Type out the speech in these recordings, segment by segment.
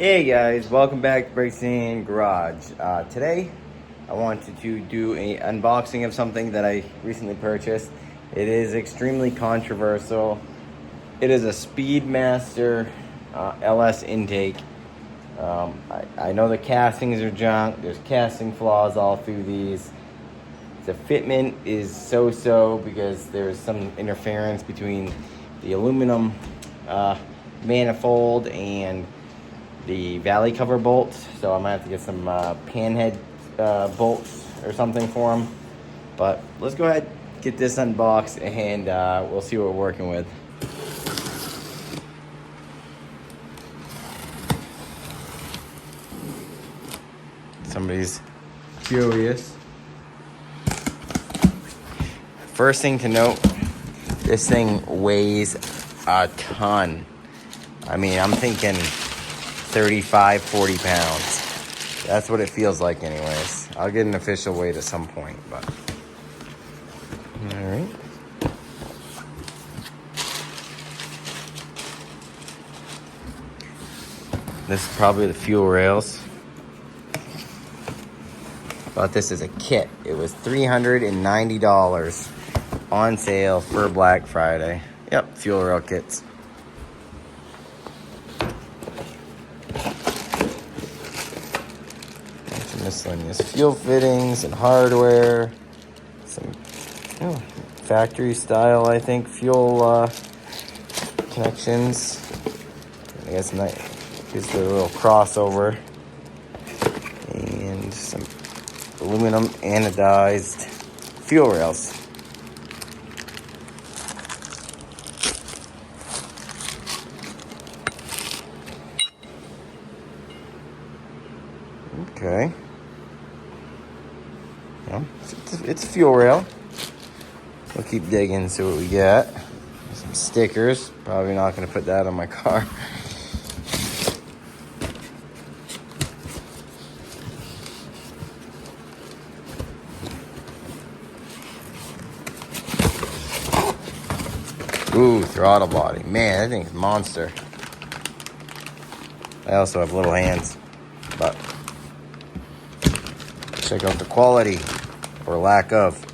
Hey guys, welcome back to Brakes and Garage. Today I wanted to do an unboxing of something that I recently purchased. It is extremely controversial. It is a Speedmaster LS intake. I know the castings are junk. There's casting flaws all through these. The fitment is so-so because there's some interference between the aluminum manifold and the valley cover bolts, so I might have to get some panhead bolts or something for them. But let's go ahead, get this unboxed, and we'll see what we're working with. Somebody's curious. First thing to note, this thing weighs a ton. I mean, I'm thinking 35, 40 pounds. That's what it feels like anyways. I'll get an official weight at some point, but. All right. This is probably the fuel rails. Bought this as a kit. It was $390 on sale for Black Friday. Yep, fuel rail kits. Miscellaneous fuel fittings and hardware. Some factory style, I think, fuel connections. I guess here's the little crossover. And some aluminum anodized fuel rails. Okay. Yeah, it's a fuel rail. We'll keep digging, see what we get. Some stickers. Probably not going to put that on my car. Ooh, throttle body. Man, that thing's a monster. I also have little hands, but check out the quality, or lack of.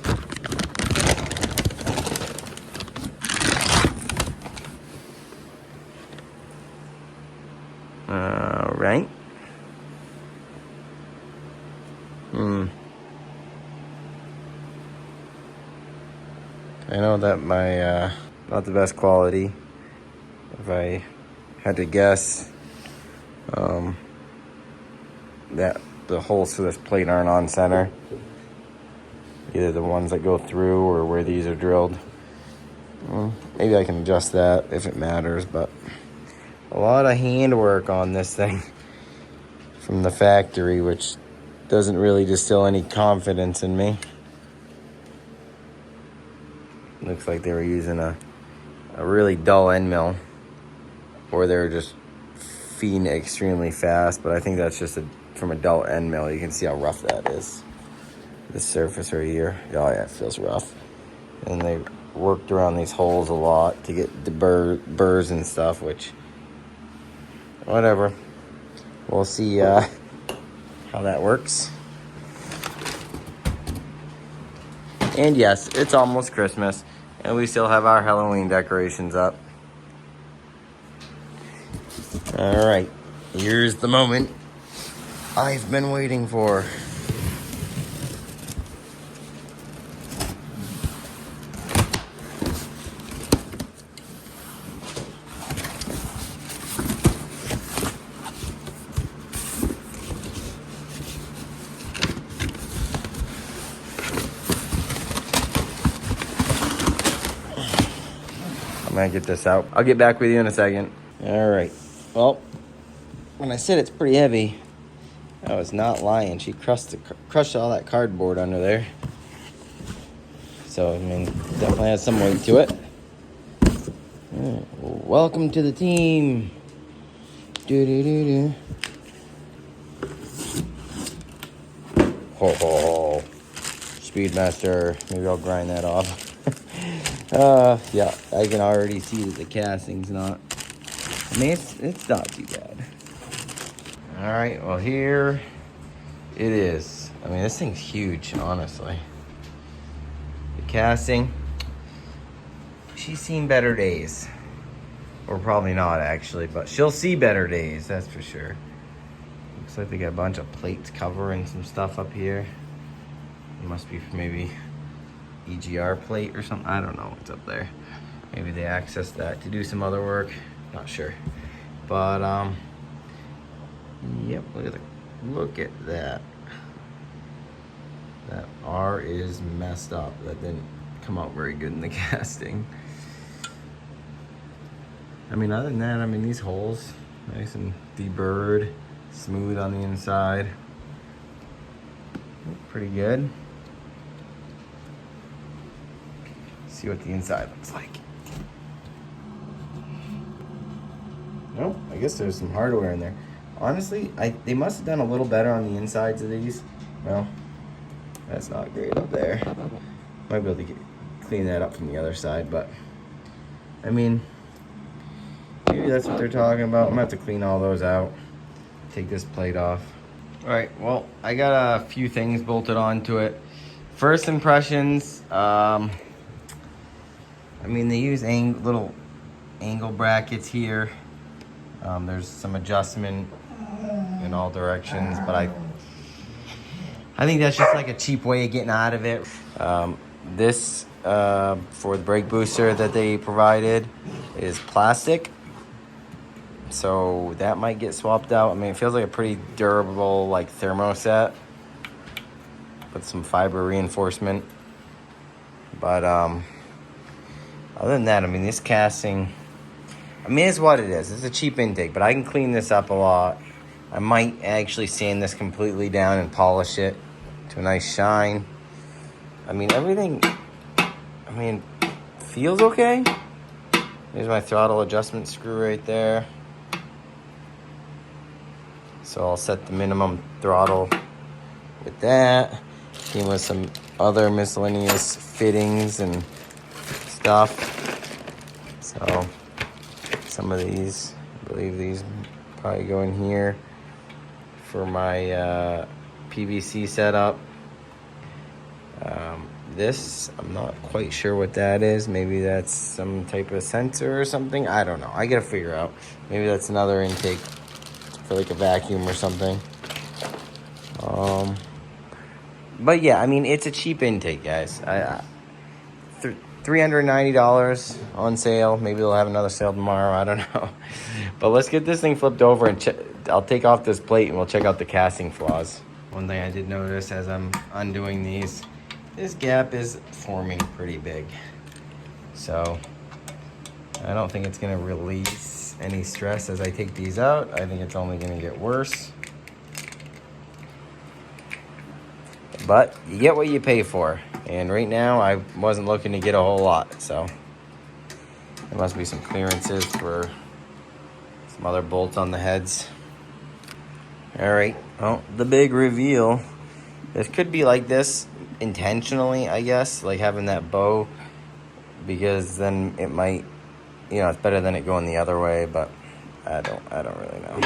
All right. I know that my not the best quality. If I had to guess, that the holes for this plate aren't on center. Either the ones that go through or where these are drilled. Maybe I can adjust that if it matters, but a lot of handwork on this thing from the factory, which doesn't really distill any confidence in me. Looks like they were using a really dull end mill, or they were just feeding it extremely fast, but I think that's just from a dull end mill. You can see how rough that is. This surface right here, oh yeah, it feels rough. And they worked around these holes a lot to get the burrs and stuff, which, whatever. We'll see how that works. And yes, it's almost Christmas, and we still have our Halloween decorations up. All right, here's the moment I've been waiting for. I'm gonna get this out. I'll get back with you in a second. All right. Well, when I said it's pretty heavy, I was not lying. She crushed all that cardboard under there. So, I mean, definitely has some weight to it. Welcome to the team. Do-do-do-do. Ho ho. Speedmaster. Maybe I'll grind that off. Yeah, I can already see that the casting's not. I mean, it's not too bad. All right, well here it is. I mean, this thing's huge, honestly. The casting, she's seen better days. Or probably not, actually, but she'll see better days, that's for sure. Looks like they got a bunch of plates covering some stuff up here. It must be maybe EGR plate or something. I don't know what's up there. Maybe they accessed that to do some other work. Not sure. But, yep, look at that. That R is messed up. That didn't come out very good in the casting. I mean, other than that, I mean, these holes, nice and deburred, smooth on the inside. Look pretty good. See what the inside looks like. Nope, I guess there's some hardware in there. Honestly, they must have done a little better on the insides of these. Well, that's not great up there. Might be able to clean that up from the other side, but I mean, maybe that's what they're talking about. I'm gonna have to clean all those out. Take this plate off. All right, well, I got a few things bolted onto it. First impressions, I mean, they use little angle brackets here. There's some adjustment in all directions, but I think that's just like a cheap way of getting out of it. This, for the brake booster that they provided, is plastic. So that might get swapped out. I mean, it feels like a pretty durable, like, thermoset with some fiber reinforcement. But other than that, I mean, this casting, I mean, it's what it is. It's a cheap intake, but I can clean this up a lot. I might actually sand this completely down and polish it to a nice shine. I mean, everything, I mean, feels okay. There's my throttle adjustment screw right there. So I'll set the minimum throttle with that. Came with some other miscellaneous fittings and stuff. So some of these, I believe these probably go in here for my PVC setup. This, I'm not quite sure what that is. Maybe that's some type of sensor or something. I don't know. I gotta figure out. Maybe that's another intake for like a vacuum or something. But yeah, I mean, it's a cheap intake, guys. $390 on sale. Maybe they'll have another sale tomorrow. I don't know. But let's get this thing flipped over and I'll take off this plate and we'll check out the casting flaws. One thing I did notice as I'm undoing these, this gap is forming pretty big. So I don't think it's gonna release any stress as I take these out. I think it's only gonna get worse. But you get what you pay for. And right now I wasn't looking to get a whole lot, so there must be some clearances for some other bolts on the heads. All right, well, the big reveal. This could be like this intentionally, I guess, like having that bow, because then it might, you know, it's better than it going the other way, but I don't really know.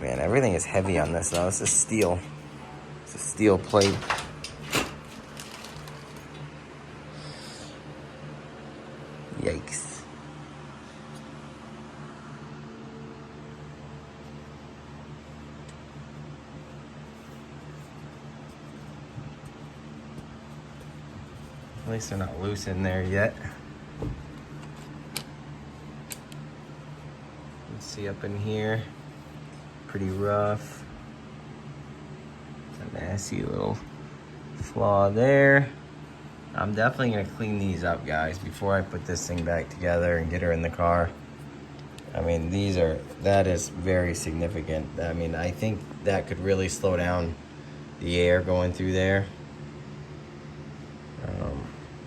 Man, everything is heavy on this though. This is steel. It's a steel plate. Yikes. At least they're not loose in there yet. Let's see up in here. Pretty rough. It's a nasty little flaw there. I'm definitely gonna clean these up, guys, before I put this thing back together and get her in the car. I mean, that is very significant. I mean, I think that could really slow down the air going through there.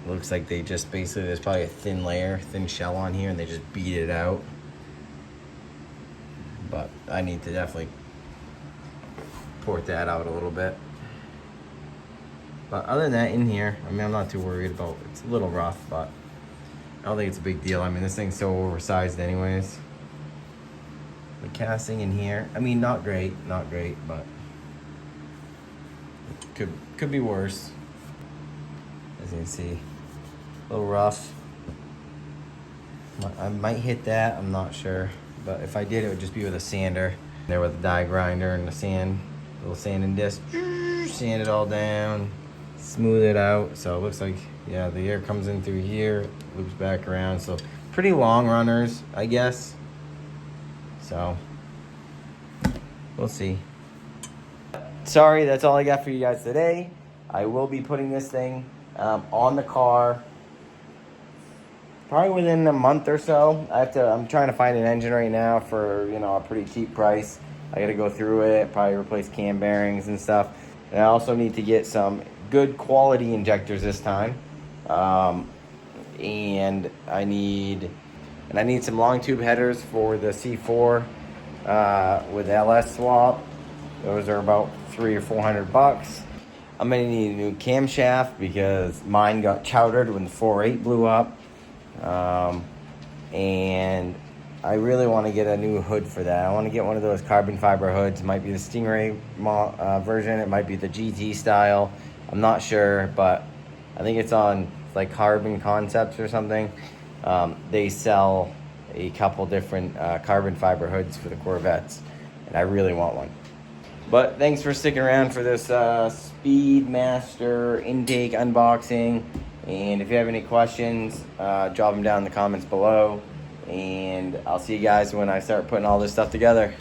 Looks like they just basically, there's probably a thin shell on here, and they just beat it out. But I need to definitely port that out a little bit. But other than that, in here, I mean, I'm not too worried about, it's a little rough, but I don't think it's a big deal. I mean, this thing's so oversized anyways. The casting in here, I mean, not great, but could be worse. As you can see, a little rough. I might hit that, I'm not sure. But if I did, it would just be with a sander. There with a die grinder and the sand, little sanding disc. Sand it all down, smooth it out. So it looks like, yeah, the air comes in through here, loops back around. So pretty long runners, I guess. So we'll see. Sorry, that's all I got for you guys today. I will be putting this thing on the car probably within a month or so. I'm trying to find an engine right now for, you know, a pretty cheap price. I gotta go through it, probably replace cam bearings and stuff. And I also need to get some good quality injectors this time. And I need some long tube headers for the C4 with LS swap. Those are about $300 or $400. I'm gonna need a new camshaft because mine got chowdered when the 4.8 blew up. And I really want to get a new hood for that. I want to get one of those carbon fiber hoods. It might be the Stingray version. It might be the GT style. I'm not sure, but I think it's on like Carbon Concepts or something. They sell a couple different carbon fiber hoods for the Corvettes, and I really want one. But thanks for sticking around for this Speedmaster intake unboxing. And if you have any questions, drop them down in the comments below. And I'll see you guys when I start putting all this stuff together.